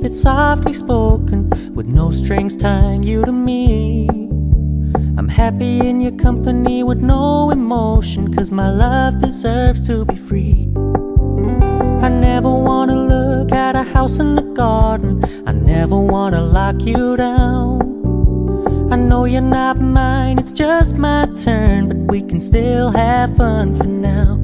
it softly spoken, with no strings tying you to me. I'm happy in your company with no emotion, 'cause my love deserves to be free. I never wanna look at a house in the garden, I never wanna lock you down. I know you're not mine, it's just my turn, but we can still have fun for now.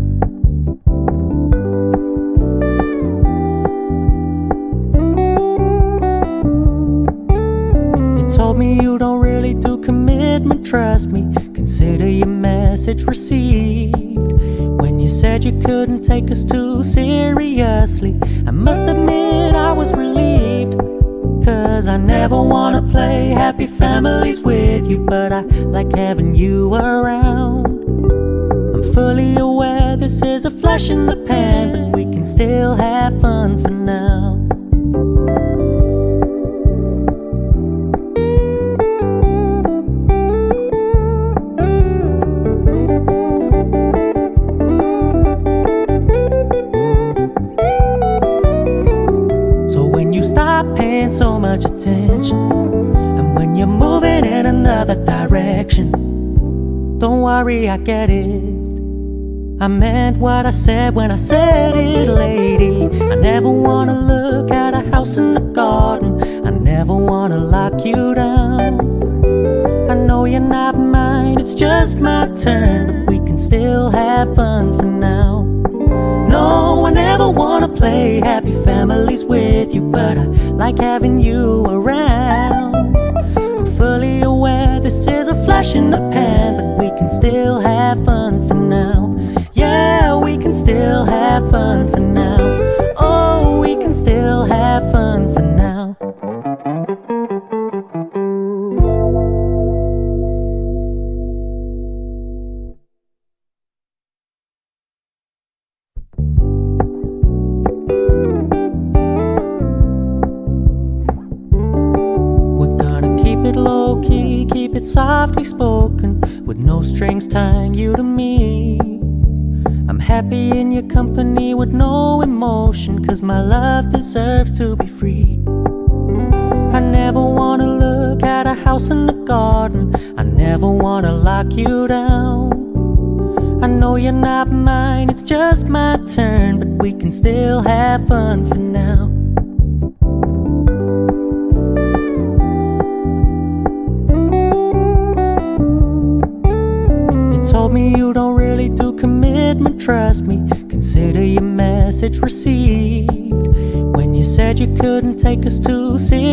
You told me you don't really do commitment, trust me, consider your message received. When you said you couldn't take us too seriously, I must admit I was relieved. 'Cause I never wanna play happy families with you, but I like having you around. I'm fully aware this is a flash in the pan, but we can still have fun for now. Stop paying so much attention, and when you're moving in another direction, don't worry, I get it. I meant what I said when I said it, lady. I never wanna look at a house in the garden, I never wanna lock you down. I know you're not mine, it's just my turn, but we can still have fun for now. No, I never wanna play happy families with you, but I like having you around. I'm fully aware this is a flash in the pan, but we can still have fun for now. Yeah, we can still have fun for now. Oh, we can still have fun for now. Keep it low-key, keep it softly spoken, with no strings tying you to me. I'm happy in your company with no emotion, 'cause my love deserves to be free. I never wanna look at a house in the garden, I never wanna lock you down. I know you're not mine, it's just my turn, but we can still have fun for now. Told me you don't really do commitment, trust me, consider your message received. When you said you couldn't take us too seriously,